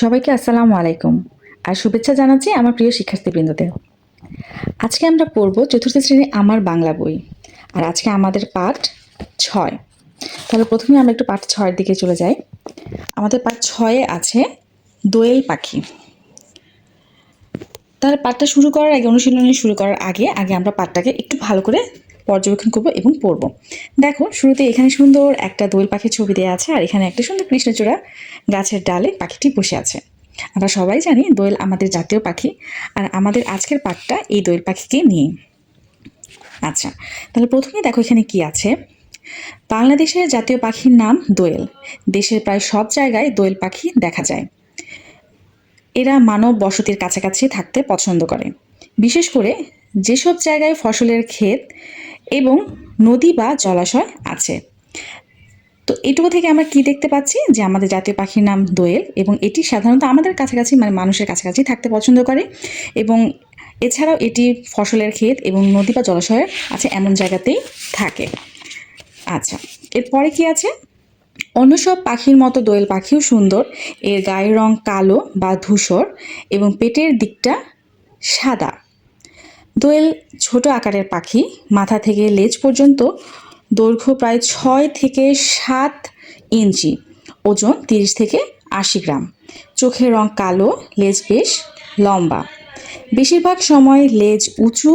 সবাইকে আসসালামু আলাইকুম আর শুভেচ্ছা জানাচ্ছি আমার প্রিয় শিক্ষার্থীবৃন্দদের। আজকে আমরা পড়ব চতুর্থ শ্রেণী আমার বাংলা বই। আর আজকে আমাদের পাঠ 6। তাহলে প্রথমে আমরা একটু পাঠ 6-এর দিকে চলে যাই। আমাদের পাঠ 6-এ আছে দোয়েল পাখি। তাহলে পাঠটা শুরু করার আগে, অনুশীলনী শুরু করার আগে আগে আমরা পাঠটাকে একটু ভালো করে পর্যবেক্ষণ করব এবং পড়ব। দেখো, শুরুতে এখানে সুন্দর একটা দোয়েল পাখির ছবি দেওয়া আছে, আর এখানে একটা সুন্দর কৃষ্ণচূড়া গাছের ডালে পাখিটি বসে আছে। আমরা সবাই জানি দোয়েল আমাদের জাতীয় পাখি, আর আমাদের আজকের পাঠটা এই দোয়েল পাখিকে নিয়ে। আচ্ছা, তাহলে প্রথমে দেখো এখানে কি আছে। বাংলাদেশের জাতীয় পাখির নাম দোয়েল। দেশের প্রায় সব জায়গায় দোয়েল পাখি দেখা যায়। এরা মানব বসতির কাছাকাছি থাকতে পছন্দ করে, বিশেষ করে যেসব জায়গায় ফসলের ক্ষেত এবং নদী বা জলাশয় আছে। তো এটুকু থেকে আমরা কি দেখতে পাচ্ছি যে আমাদের জাতীয় পাখির নাম দোয়েল, এবং এটি সাধারণত আমাদের কাছাকাছি মানে মানুষের কাছাকাছি থাকতে পছন্দ করে, এবং এছাড়াও এটি ফসলের ক্ষেত এবং নদী বা জলাশয় আছে এমন জায়গাতেই থাকে। আচ্ছা, এরপরে কি আছে। অন্য সব পাখির মতো দোয়েল পাখিও সুন্দর। এর গায়ের রং কালো বা ধূসর এবং পেটের দিকটা সাদা। দোয়েল ছোট আকারের পাখি। মাথা থেকে লেজ পর্যন্ত দৈর্ঘ্য প্রায় 6 থেকে 7 ইঞ্চি, ওজন 30 থেকে 80 গ্রাম। চোখের রং কালো, লেজ বেশ লম্বা। বেশিরভাগ সময় লেজ উঁচু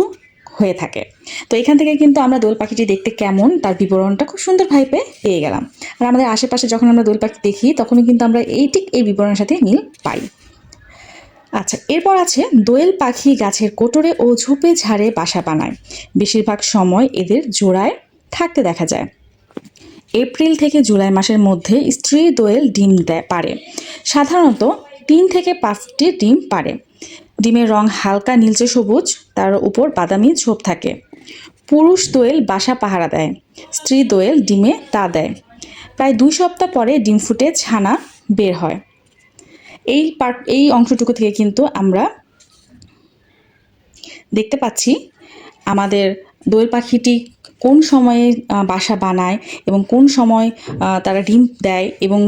হয়ে থাকে। তো এখান থেকে কিন্তু আমরা দোয়েল পাখিটি দেখতে কেমন তার বিবরণটা খুব সুন্দরভাবে পেয়ে গেলাম। আর আমাদের আশেপাশে যখন আমরা দোয়েল পাখি দেখি তখনই কিন্তু আমরা এই বিবরণের সাথে মিল পাই। আচ্ছা, এরপর আছে দোয়েল পাখি গাছের কোটরে ও ঝোপে ঝাড়ে বাসা বানায়। বেশিরভাগ সময় এদের জোড়ায় থাকতে দেখা যায়। এপ্রিল থেকে জুলাই মাসের মধ্যে স্ত্রী দোয়েল ডিম পাড়ে। সাধারণত 3 থেকে 5টি ডিম পাড়ে। ডিমের রং হালকা নীলচে সবুজ, তার উপর বাদামি ছোপ থাকে। পুরুষ দোয়েল বাসা পাহারা দেয়, স্ত্রী দোয়েল ডিমে তা দেয়। প্রায় 2 সপ্তাহ পরে ডিম ফুটে ছানা বের হয়। এই অংশটুকু থেকে কিন্তু আমরা দেখতে পাচ্ছি আমাদের দোয়েল পাখিটি কোন সময়ে বাসা বানায় এবং কোন সময় তারা ডিম দেয়, এবং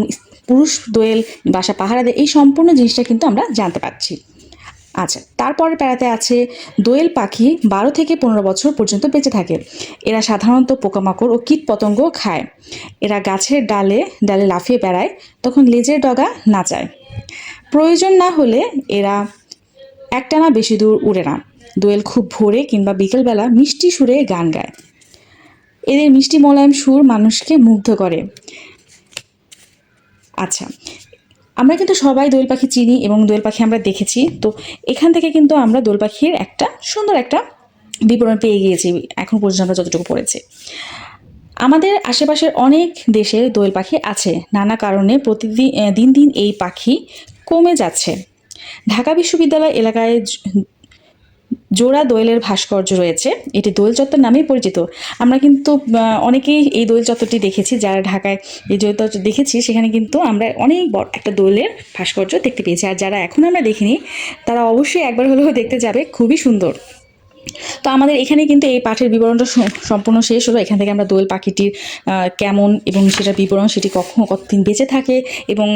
পুরুষ দোয়েল বাসা পাহারা দেয়, এই সম্পূর্ণ জিনিসটা কিন্তু আমরা জানতে পারছি। আচ্ছা, তারপরে প্যারাতে আছে দোয়েল পাখি 12 থেকে 15 বছর পর্যন্ত বেঁচে থাকে। এরা সাধারণত পোকামাকড় ও কীট পতঙ্গ খায়। এরা গাছের ডালে ডালে লাফিয়ে বেড়ায়, তখন লেজের ডগা নাচায়। প্রয়োজন না হলে এরা একটানা বেশি দূর উড়ে না। দোয়েল খুব ভোরে কিংবা বিকেলবেলা মিষ্টি সুরে গান গায়। এদের মিষ্টি মোলায়েম সুর মানুষকে মুগ্ধ করে। আচ্ছা, আমরা কিন্তু সবাই দোয়েল পাখি চিনি এবং দোয়েল পাখি আমরা দেখেছি। তো এখান থেকে কিন্তু আমরা দোয়েল পাখির একটা সুন্দর একটা বিবরণ পেয়ে গিয়েছি এখন পর্যন্ত আমরা যতটুকু পড়েছি। আমাদের আশেপাশের অনেক দেশে দোয়েল পাখি আছে। নানা কারণে প্রতিদিন দিন দিন এই পাখি কমে যাচ্ছে। ঢাকা বিশ্ববিদ্যালয় এলাকায় জোড়া দোয়েলের ভাস্কর্য রয়েছে। এটি দোয়েল চত্বর নামেই পরিচিত। আমরা কিন্তু অনেকেই এই দোয়েল চত্বরটি দেখেছি। যারা ঢাকায় এই দোয়েল চত্বর দেখেছি সেখানে কিন্তু আমরা অনেক বড় একটা দোয়েলের ভাস্কর্য দেখতে পেয়েছি। আর যারা এখন আমরা দেখিনি তারা অবশ্যই একবার হলেও দেখতে যাবে, খুবই সুন্দর। তো আমাদের এখানে কিন্তু এই পাঠের বিবরণটা সম্পূর্ণ শেষ হলো। এখান থেকে আমরা দোয়েল পাখিটির কেমন এবং সেটার বিবরণ, সেটি কতদিন বেঁচে থাকে এবং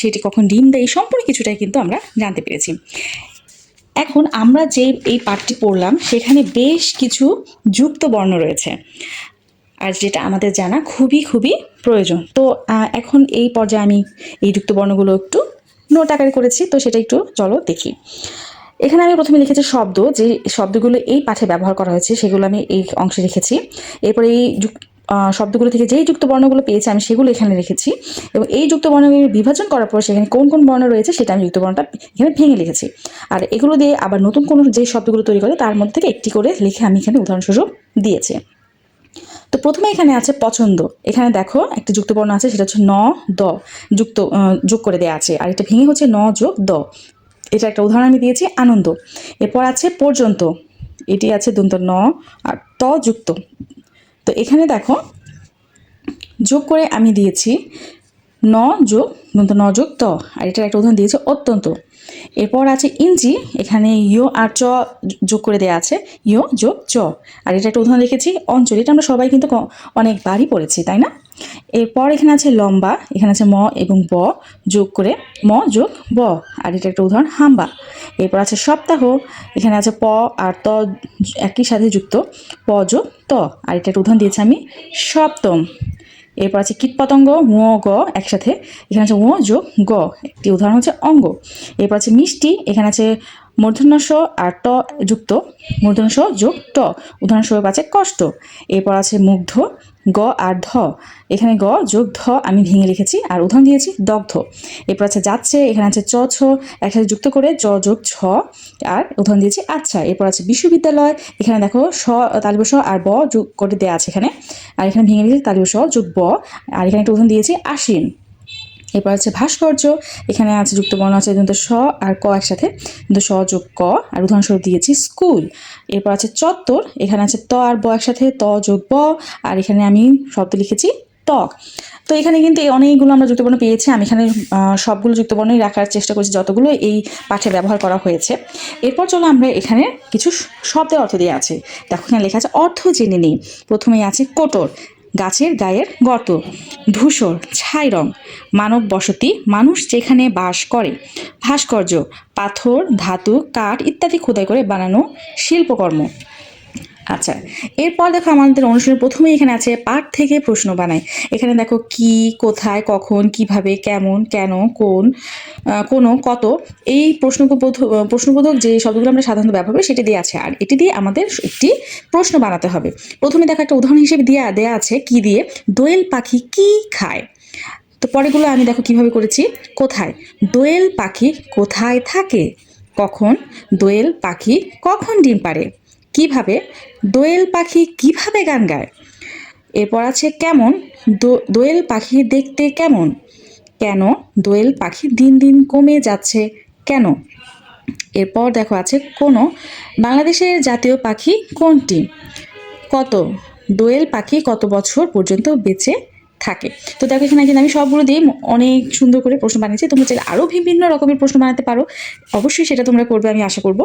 সেটি কখন ডিম দেয়, এই সম্পূর্ণ কিছুটাই কিন্তু আমরা জানতে পেরেছি। এখন আমরা যে এই পাঠটি পড়লাম সেখানে বেশ কিছু যুক্ত বর্ণ রয়েছে, আর যেটা আমাদের জানা খুবই খুবই প্রয়োজন। তো এখন এই পর্যায়ে আমি এই যুক্ত বর্ণগুলো একটু নোট আকারে করেছি, তো সেটা একটু চলো দেখি। এখানে আমি প্রথমে লিখেছি শব্দ, যে শব্দগুলো এই পাঠে ব্যবহার করা হয়েছে সেগুলো আমি এই অংশে লিখেছি। এরপরে এই শব্দগুলো থেকে যেই যুক্ত বর্ণগুলো পেয়েছি আমি সেগুলো এখানে রেখেছি, এবং এই যুক্ত বর্ণগুলো বিভাজন করার পর সেখানে কোন কোন বর্ণ রয়েছে সেটা আমি যুক্ত বর্ণটা এখানে ভেঙে লিখেছি। আর এগুলো দিয়ে আবার নতুন কোনো যে শব্দগুলো তৈরি করে তার মধ্যে থেকে একটি করে লিখে আমি এখানে উদাহরণস্বরূপ দিয়েছি। তো প্রথমে এখানে আছে পছন্দ। এখানে দেখো একটা যুক্ত বর্ণ আছে, সেটা হচ্ছে ন দ, যোগ করে দেওয়া আছে, আর এটা ভেঙে হচ্ছে ন যোগ দ। এটা একটা উদাহরণ আমি দিয়েছি। আনন্দ। এরপর আছে পর্যন্ত, এটি আছে দন্ত ন আর ত যুক্ত। তো এখানে দেখো যোগ করে আমি দিয়েছি ন যোগ দন্ত ন যোগ ত, আর এটার একটা উদাহরণ দিয়েছি অত্যন্ত। এরপর আছে ইঞ্চি, এখানে ইয় আর চ যোগ করে দেওয়া আছে, ইয় যোগ চ। আর এটা একটা উদাহরণ লিখেছি অঞ্চল, এটা আমরা সবাই কিন্তু অনেকবারই পড়েছি, তাই না? এরপর এখানে আছে লম্বা, এখানে আছে ম এবং ব যোগ করে ম যোগ ব। আর এটা একটা উদাহরণ হাম্বা। এরপর আছে সপ্তাহ, এখানে আছে প আর ত একই সাথে যুক্ত, প যোগ ত। আর এটা একটা উদাহরণ দিয়েছি আমি সপ্তম। এরপর আছে কীটপতঙ্গ, ঙ গ একসাথে, এখানে আছে ঙ যোগ গ, একটি উদাহরণ হচ্ছে অঙ্গ। এরপর আছে মিষ্টি, এখানে আছে মূর্ধন্য ষ আর ট যুক্ত, মূর্ধন্য ষ যোগ ট, উদাহরণস্বরূপ আছে কষ্ট। এরপর আছে মুগ্ধ, গ আর ধ, এখানে গ যোগ ধ আমি ভেঙে লিখেছি আর উদাহরণ দিয়েছি দগ্ধ। এরপর আছে যাচ্ছে, এখানে আছে চ ছ একসাথে যুক্ত করে চ যোগ ছ আর উদাহরণ দিয়েছি আচ্ছা। এরপর আছে বিশ্ববিদ্যালয়, এখানে দেখো স তালিব স আর ব যোগ করে দেওয়া আছে এখানে, আর এখানে ভেঙে লিখেছি তালিব স যোগ ব, আর এখানে একটা উদাহরণ দিয়েছি আশ্বিন। এরপর আছে ভাস্কর্য, এখানে আছে যুক্ত বর্ণ আছে কিন্তু স আর ক একসাথে, কিন্তু স যোগ ক, আর উদাহরণস্বরূপ দিয়েছি স্কুল। এরপর আছে চত্বর, এখানে আছে ত আর ব একসাথে, ত যোগ ব, আর এখানে আমি শব্দ লিখেছি ত্বক। তো এখানে কিন্তু অনেকগুলো আমরা যুক্তবর্ণ পেয়েছি, আমি এখানে সবগুলো যুক্তবর্ণই রাখার চেষ্টা করছি যতগুলো এই পাঠে ব্যবহার করা হয়েছে। এরপর চলো আমরা এখানে কিছু শব্দের অর্থ দিয়ে আছে। দেখো এখানে লেখা আছে অর্থ জেনে নিই। প্রথমেই আছে কোটর, গাছের গায়ের গর্ত, ধূসর ছাই রং, মানব বসতি মানুষ যেখানে বাস করে, ভাস্কর্য পাথর ধাতু কাঠ ইত্যাদি খোদাই করে বানানো শিল্পকর্ম। আচ্ছা, এরপর দেখো আমাদের অনুশীলনের প্রথমেই এখানে আছে পাঠ থেকে প্রশ্ন বানাই। এখানে দেখো কি, কোথায়, কখন, কিভাবে, কেমন, কেন, কোন, কোনো, কত, এই প্রশ্নবোধক যে শব্দগুলো আমরা সাধারণত ব্যবহার করি সেটি দিয়ে আছে, আর এটি দিয়ে আমাদের একটি প্রশ্ন বানাতে হবে। প্রথমে দেখো একটা উদাহরণ হিসেবে দেয়া আছে কি দিয়ে, দোয়েল পাখি কি খায়। তো পরেগুলো আমি দেখো কিভাবে করেছি। কোথায়, দোয়েল পাখি কোথায় থাকে। কখন, দোয়েল পাখি কখন ডিম পাড়ে। কিভাবে, দোয়েল পাখি কিভাবে গান গায়। এরপর আছে কেমন, দোয়েল পাখি দেখতে কেমন। কেন, দোয়েল পাখি দিন দিন কমে যাচ্ছে কেন। এরপর দেখো আছে কোনো, বাংলাদেশের জাতীয় পাখি কোনটি। কত, দোয়েল পাখি কত বছর পর্যন্ত বেঁচে থাকে। তো দেখো এখানে কিন্তু আমি সবগুলো দিয়ে অনেক সুন্দর করে প্রশ্ন বানিয়েছি, তোমরা চাইলে আরও বিভিন্ন রকমের প্রশ্ন বানাতে পারো, অবশ্যই সেটা তোমরা করবে আমি আশা করব।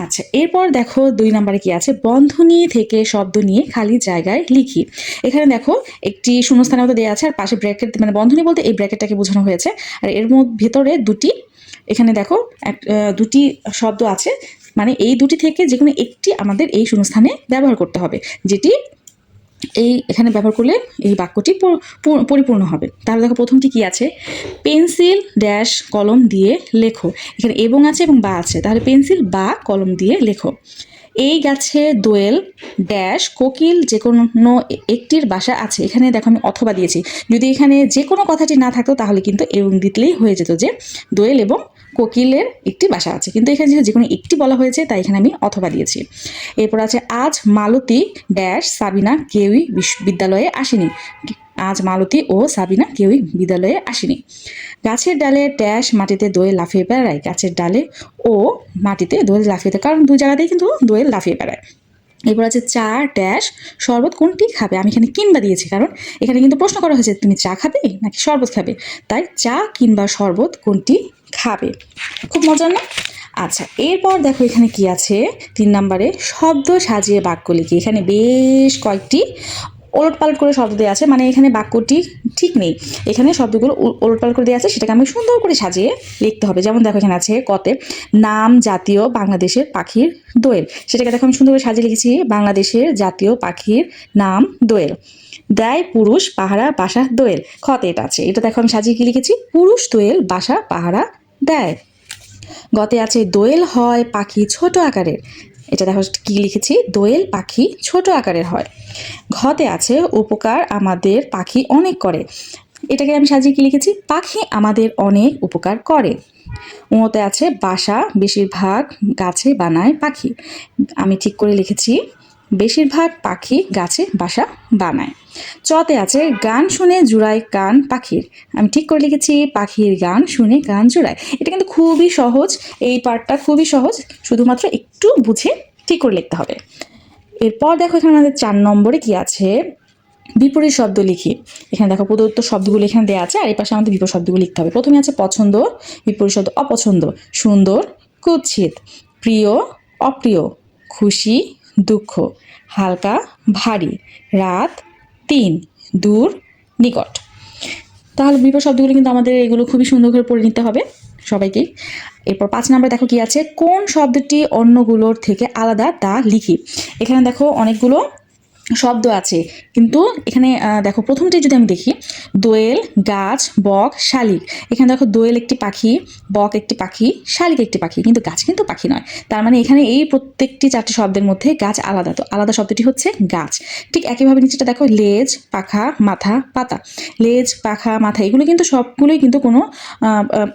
আচ্ছা, এরপর দেখো 2 নম্বরে কি আছে, বন্ধনী থেকে শব্দ নিয়ে খালি জায়গায় লিখি। এখানে দেখো একটি শূন্যস্থানের মতো দেওয়া আছে আর পাশে ব্র্যাকেট, মানে বন্ধনী বলতে এই ব্র্যাকেটটাকে বোঝানো হয়েছে, আর এর ভেতরে দুটি, এখানে দেখো দুটি শব্দ আছে, মানে এই দুটি থেকে যে কোনো একটি আমাদের এই শূন্যস্থানে ব্যবহার করতে হবে, যেটি এই এখানে ব্যবহার করলে এই বাক্যটি পরিপূর্ণ হবে। তাহলে দেখো প্রথমটি কি আছে, পেন্সিল ড্যাশ কলম দিয়ে লেখো। এখানে এবং আছে এবং বা আছে, তাহলে পেন্সিল বা কলম দিয়ে লেখো। এই গাছে দোয়েল ড্যাশ কোকিল যে কোনো একটির বাসা আছে। এখানে দেখো আমি অথবা দিয়েছি, যদি এখানে যে কোনো কথাটি না থাকতো তাহলে কিন্তু এবং দিতেই হয়ে যেত যে দোয়েল এবং কোকিলের একটি বাসা আছে, কিন্তু এখানে যে কোনো একটি বলা হয়েছে তাই এখানে আমি অথবা দিয়েছি। এরপর আছে আজ মালতী ড্যাশ সাবিনা কেউই বিদ্যালয়ে আসেনি। আজ মালতী ও সাবিনা কেউই বিদ্যালয়ে আসেনি। গাছের ডালে ড্যাশ মাটিতে দোয়েল লাফিয়ে বেড়ায়। গাছের ডালে ও মাটিতে দোয়েল লাফিয়ে, কারণ দুই জায়গাতেই কিন্তু দোয়েল লাফিয়ে বেড়ায়। এরপর আছে চা ড্যাশ শরবত কোনটি খাবে। আমি এখানে কিংবা দিয়েছি, কারণ এখানে কিন্তু প্রশ্ন করা হয়েছে তুমি চা খাবে নাকি শরবত খাবে, তাই চা কিংবা শরবত কোনটি খাবে। খুব মজার না? আচ্ছা, এরপর দেখো এখানে কি আছে 3 নম্বরে, শব্দ সাজিয়ে বাক্য লিখি। এখানে বেশ কয়েকটি ওলটপালট করে শব্দ দেওয়া আছে, মানে এখানে বাক্যটি ঠিক নেই, এখানে শব্দগুলো ওলটপালট করে দেওয়া আছে, সেটাকে আমি সুন্দর করে সাজিয়ে লিখতে হবে। যেমন দেখো এখানে আছে কতে, নাম জাতীয় বাংলাদেশের পাখির দোয়েল। সেটাকে দেখো আমি সুন্দর করে সাজিয়ে লিখেছি, বাংলাদেশের জাতীয় পাখির নাম দোয়েল। দেয় পুরুষ পাহারা বাসা দোয়েল। খতে এটা আছে, এটা দেখো আমি সাজিয়ে কি লিখেছি, পুরুষ দোয়েল বাসা পাহারা দেয়। গতে আছে দোয়েল হয় পাখি ছোট আকারের। এটা দেখো কি লিখেছি, দোয়েল পাখি ছোট আকারের হয়। ঘতে আছে উপকার আমাদের পাখি অনেক করে। এটাকে আমি সাজিয়ে কি লিখেছি, পাখি আমাদের অনেক উপকার করে। ওতে আছে বাসা বেশিরভাগ গাছে বানায় পাখি। আমি ঠিক করে লিখেছি, বেশিরভাগ পাখি গাছে বাসা বানায়। চতে আছে গান শুনে জুড়ায় কান পাখির। আমি ঠিক করে লিখেছি, পাখির গান শুনে কান জুড়ায়। এটা কিন্তু খুবই সহজ, এই পার্টটা খুবই সহজ, শুধুমাত্র একটু বুঝে ঠিক করে লিখতে হবে। এরপর দেখো এখানে আমাদের 4 নম্বরে কি আছে, বিপরীত শব্দ লিখি। এখানে দেখো প্রদত্ত শব্দগুলো এখানে দেওয়া আছে, আর এই পাশে আমাদের বিপরীত শব্দগুলো লিখতে হবে। প্রথমে আছে পছন্দ, বিপরীত শব্দ অপছন্দ, সুন্দর কুৎসিত, প্রিয় অপ্রিয়, খুশি দুঃখ, হালকা ভারী, রাত দিন, দূর নিকট। তাহলে বিপরীত শব্দগুলো কিন্তু আমাদের এগুলো খুবই সুন্দর করে পড়ে নিতে হবে সবাইকেই। এরপর 5 নম্বরে দেখো কি আছে, কোন শব্দটি অন্যগুলোর থেকে আলাদা তা লিখি। এখানে দেখো অনেকগুলো শব্দ আছে, কিন্তু এখানে দেখো প্রথমটি যদি আমি দেখি, দোয়েল, গাছ, বক, শালিক। এখানে দেখো দোয়েল একটি পাখি, বক একটি পাখি, শালিক একটি পাখি, কিন্তু গাছ কিন্তু পাখি নয়। তার মানে এখানে এই প্রত্যেকটি 4টি শব্দের মধ্যে গাছ আলাদা, তো আলাদা শব্দটি হচ্ছে গাছ। ঠিক একইভাবে নিচেটা দেখো, লেজ, পাখা, মাথা, পাতা। লেজ, পাখা, মাথা এগুলো কিন্তু সবগুলোই কিন্তু কোনো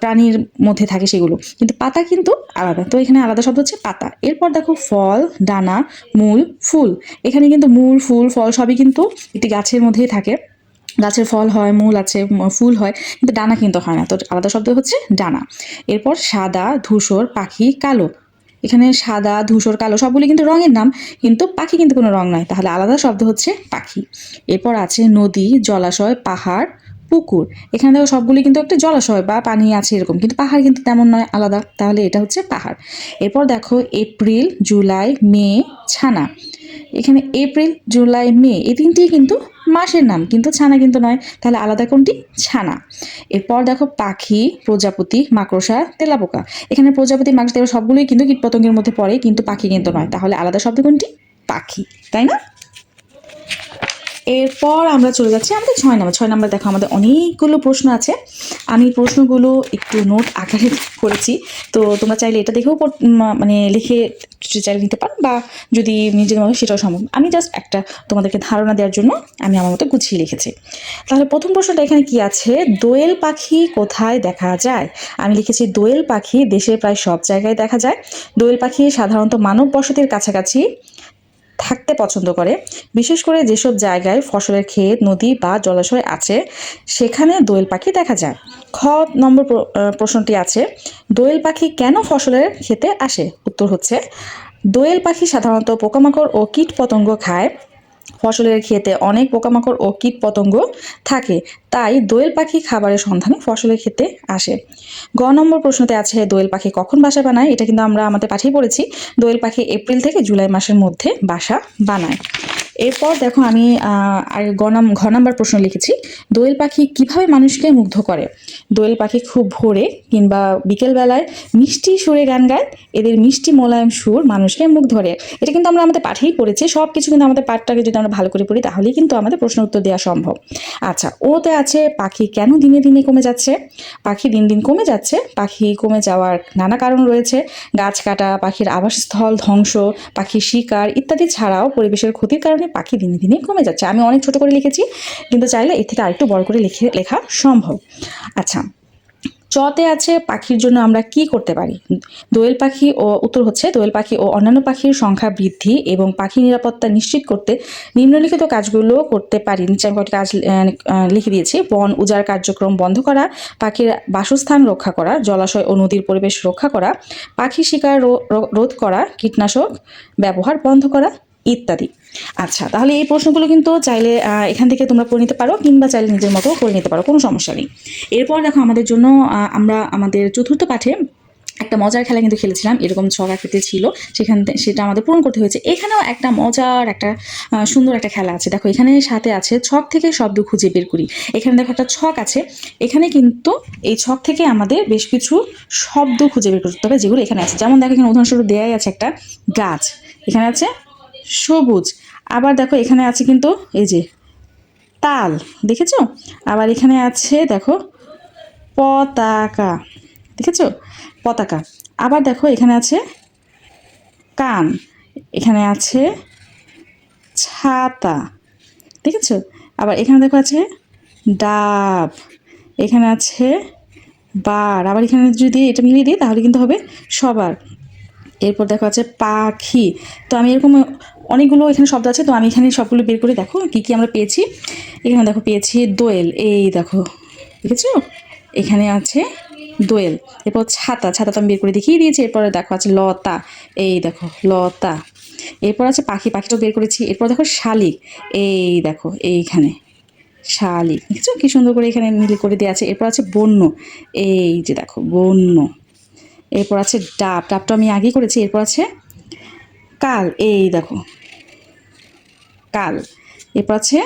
প্রাণীর মধ্যে থাকে সেগুলো, কিন্তু পাতা কিন্তু আলাদা, তো এখানে আলাদা শব্দ হচ্ছে পাতা। এরপর দেখো ফল, ডানা, মূল, ফুল। এখানে কিন্তু মূল, ফুল, ফল সবই কিন্তু একটি গাছের মধ্যেই থাকে। গাছের ফল হয়, মূল আছে, ফুল হয়, কিন্তু ডানা কিন্তু হয় না, তো আলাদা শব্দ হচ্ছে ডানা। এরপর সাদা, ধূসর, পাখি, কালো। এখানে সাদা, ধূসর, কালো সবগুলি কিন্তু রঙের নাম, কিন্তু পাখি কিন্তু কোনো রং নয়, তাহলে আলাদা শব্দ হচ্ছে পাখি। এরপর আছে নদী, জলাশয়, পাহাড়, পুকুর। এখানে দেখো সবগুলি কিন্তু একটা জলাশয় বা পানি আছে এরকম, কিন্তু পাহাড় কিন্তু তেমন নয়, আলাদা, তাহলে এটা হচ্ছে পাহাড়। এরপর দেখো এপ্রিল, জুলাই, মে, ছানা। এখানে এপ্রিল, জুলাই, মে এই তিনটেই কিন্তু মাসের নাম, কিন্তু ছানা কিন্তু নয়, তাহলে আলাদা কোনটি? ছানা। এরপর দেখো পাখি, প্রজাপতি, মাকড়সা, তেলাপোকা। এখানে প্রজাপতি, মাকড়সা সবগুলোই কিন্তু কীটপতঙ্গের মধ্যে পড়ে, কিন্তু পাখি কিন্তু নয়, তাহলে আলাদা শব্দ কোনটি? পাখি, তাই না? এরপর আমরা চলে যাচ্ছি আমাদের 6 নম্বর দেখো আমাদের অনেকগুলো প্রশ্ন আছে। আমি প্রশ্নগুলো একটু নোট আকারে করেছি, তো তোমরা চাইলে এটা দেখেও মানে লিখে চাইলে নিতে পারো, বা যদি নিজের মতো সেটাও সম্ভব। আমি জাস্ট একটা তোমাদেরকে ধারণা দেওয়ার জন্য আমি আমার মতো গুছিয়ে লিখেছি। তাহলে প্রথম প্রশ্নটা এখানে কি আছে, দোয়েল পাখি কোথায় দেখা যায়? আমি লিখেছি দোয়েল পাখি দেশের প্রায় সব জায়গায় দেখা যায়। দোয়েল পাখি সাধারণত মানব বসতির কাছাকাছি থাকতে পছন্দ করে, বিশেষ করে যেসব জায়গায় ফসলের ক্ষেত, নদী বা জলাশয় আছে সেখানে দোয়েল পাখি দেখা যায়। খ নম্বর প্রশ্নটি আছে, দোয়েল পাখি কেন ফসলের ক্ষেতে আসে? উত্তর হচ্ছে, দোয়েল পাখি সাধারণত পোকামাকড় ও কীট পতঙ্গ খায়। ফসলের ক্ষেতে অনেক পোকামাকড় ও কীট পতঙ্গ থাকে, তাই দোয়েল পাখি খাবারের সন্ধানে ফসলের ক্ষেতে আসে। গ নম্বর প্রশ্নতে আছে, দোয়েল পাখি কখন বাসা বানায়? এটা কিন্তু আমরা আমাদের পাঠেই পড়েছি, দোয়েল পাখি এপ্রিল থেকে জুলাই মাসের মধ্যে বাসা বানায়। এরপর দেখো আমি আর ঘ নাম্বার প্রশ্ন লিখেছি, দোয়েল পাখি কিভাবে মানুষকে মুগ্ধ করে? দোয়েল পাখি খুব ভোরে কিংবা বিকেলবেলায় মিষ্টি সুরে গান গায়। এদের মিষ্টি মোলায়েম সুর মানুষকে মুগ্ধ করে। এটা কিন্তু আমরা আমাদের পাঠেই পড়েছি, সব কিছু কিন্তু আমাদের পাঠটাকে যদি আমরা ভালো করে পড়ি তাহলেই কিন্তু আমাদের প্রশ্ন উত্তর দেওয়া সম্ভব। আচ্ছা, ওতে আছে পাখি কেন দিনে দিনে কমে যাচ্ছে? পাখি দিন দিন কমে যাচ্ছে, পাখি কমে যাওয়ার নানা কারণ রয়েছে। গাছ কাটা, পাখির আবাসস্থল ধ্বংস, পাখির শিকার ইত্যাদি ছাড়াও পরিবেশের ক্ষতির কারণে পাখি দিনে দিনে কমে যাচ্ছে। আমি অনেক ছোট করে লিখেছি, কিন্তু চাইলে এর থেকে আরেকটু বড় করে লেখা সম্ভব। আচ্ছা, চতে আছে পাখির জন্য আমরা কি করতে পারি? দোয়েল পাখি ও উত্তর হচ্ছে, দোয়েল পাখি ও অন্যান্য পাখির সংখ্যা বৃদ্ধি এবং পাখি নিরাপত্তা নিশ্চিত করতে নিম্নলিখিত কাজগুলো করতে পারি। নিচে আমি কয়েকটি কাজ লিখে দিয়েছি। বন উজাড় কার্যক্রম বন্ধ করা, পাখির বাসস্থান রক্ষা করা, জলাশয় ও নদীর পরিবেশ রক্ষা করা, পাখি শিকার রোধ করা, কীটনাশক ব্যবহার বন্ধ করা ইত্যাদি। আচ্ছা, তাহলে এই প্রশ্নগুলো কিন্তু চাইলে এখান থেকে তোমরা করে নিতে পারো, কিংবা চাইলে নিজের মতো করে নিতে পারো, কোনো সমস্যা নেই। এরপর দেখো আমাদের জন্য আমরা আমাদের চতুর্থ পাঠে একটা মজার খেলা কিন্তু খেলেছিলাম, এরকম ছক আকৃতি ছিল, সেটা আমাদের পূরণ করতে হয়েছে। এখানেও একটা মজার একটা সুন্দর একটা খেলা আছে। দেখো এখানে সাথে আছে ছক থেকে শব্দ খুঁজে বের করি। এখানে দেখো একটা ছক আছে, এখানে কিন্তু এই ছক থেকে আমাদের বেশ কিছু শব্দ খুঁজে বের করতে হবে, যেগুলো এখানে আছে। যেমন দেখো এখানে উদাহরণস্বরূপ দেয়াই আছে একটা গাছ, এখানে আছে সবুজ, আবার দেখো এখানে আছে কিন্তু এই যে তাল, দেখেছো? আবার এখানে আছে দেখো পতাকা, দেখেছো? পতাকা। আবার দেখো এখানে আছে কান, এখানে আছে ছাতা, দেখেছো? আবার এখানে দেখো আছে ডাব, এখানে আছে বার, আবার এখানে যদি এটা মিলিয়ে দিই তাহলে কিন্তু হবে সবার। এরপর দেখো আছে পাখি। তো আমি এরকম অনেকগুলো এখানে শব্দ আছে, তো আমি এখানে সবগুলো বের করে দেখো কী কী আমরা পেয়েছি। এখানে দেখো পেয়েছি দোয়েল, এই দেখো, দেখেছো? এখানে আছে দোয়েল। এরপর ছাতা, ছাতা তো আমি বের করে দেখিয়ে দিয়েছি। এরপরে দেখো আছে লতা, এই দেখো লতা। এরপর আছে পাখি, পাখিটাও বের করেছি। এরপর দেখো শালিক, এই দেখো এইখানে শালিক, দেখছো কি সুন্দর করে এখানে নীল করে দেওয়া আছে। এরপর আছে বন্য, এই যে দেখো বন্য। এরপর আছে ডাব, ডাবটা আমি আগেই করেছি। এরপর আছে কাল, এই দেখো কাল। এরপর আছে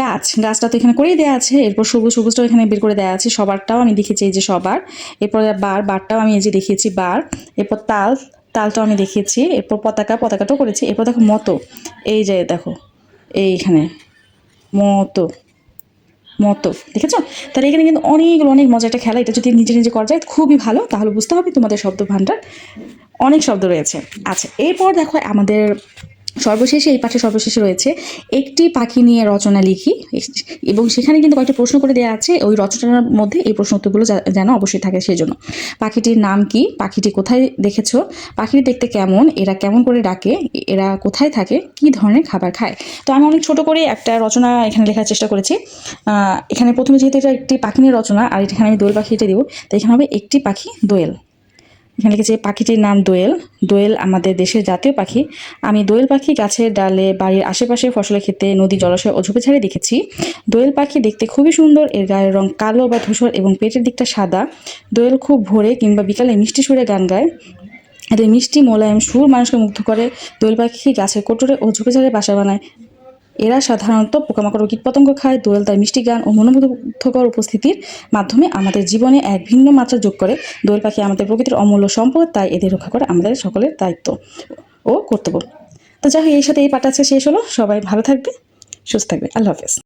গাছ, গাছটা তো এখানে করেই দেওয়া আছে। এরপর সবুজ, সবুজটাও এখানে বের করে দেওয়া আছে। সবারটাও আমি দেখেছি, এই যে সবার। এরপর বার, বারটাও আমি এই যে দেখিয়েছি বার। এরপর তাল, তালটাও আমি দেখিয়েছি। এরপর পতাকা, পতাকাটাও করেছি। এরপর দেখো মতো, এই যে দেখো এইখানে মতো, মতো, দেখেছো? তাহলে এখানে কিন্তু অনেকগুলো, অনেক মজার একটা খেলা। এটা যদি নিজে নিজে করা যায় খুবই ভালো, তাহলে বুঝতে হবে তোমাদের শব্দ ভাণ্ডার অনেক শব্দ রয়েছে। আচ্ছা, এরপর দেখো আমাদের সর্বশেষে, এই পাঠে সর্বশেষে রয়েছে একটি পাখি নিয়ে রচনা লিখি, এবং সেখানে কিন্তু কয়েকটা প্রশ্ন করে দেওয়া আছে। ওই রচনার মধ্যে এই প্রশ্ন উত্তরগুলো যেন অবশ্যই থাকে সেজন্য। পাখিটির নাম কি? পাখিটি কোথায় দেখেছো? পাখিটি দেখতে কেমন? এরা কেমন করে ডাকে? এরা কোথায় থাকে? কি ধরনের খাবার খায়? তো আমি অনেক ছোট করে একটা রচনা এখানে লেখার চেষ্টা করেছি। এখানে প্রথমে যেহেতু এটা একটি পাখি নিয়ে রচনা, আর এখানে আমি দোয়েল পাখিটা দেবো, তো এখানে হবে একটি পাখি দোয়েল। এখানে লিখেছে পাখিটির নাম দোয়েল। দোয়েল আমাদের দেশের জাতীয় পাখি। আমি দোয়েল পাখি গাছের ডালে, বাড়ির আশেপাশে, ফসলের ক্ষেতে, নদী, জলাশয় ও ঝোপেঝাড়ে দেখেছি। দোয়েল পাখি দেখতে খুবই সুন্দর। এর গায়ের রং কালো বা ধূসর এবং পেটের দিকটা সাদা। দোয়েল খুব ভোরে কিংবা বিকালে মিষ্টি সুরে গান গায়। এদের মিষ্টি মোলায়েম সুর মানুষকে মুগ্ধ করে। দোয়েল পাখি গাছের কোটরে ও ঝোপেঝাড়ে বাসা বানায়। এরা সাধারণত পোকামাকড় ও কীটপতঙ্গ খায়। দোয়েল তার মিষ্টি গান ও মনোমুগ্ধকর উপস্থিতির মাধ্যমে আমাদের জীবনে এক ভিন্ন মাত্রা যোগ করে। দোয়েল পাখি আমাদের প্রকৃতির অমূল্য সম্পদ, তাই এদের রক্ষা করা আমাদের সকলের দায়িত্ব ও কর্তব্য। তো যাই হোক, এই সাথে এই পাঠটা শেষ হলো। সবাই ভালো থাকবে, সুস্থ থাকবে। আল্লাহ হাফেজ।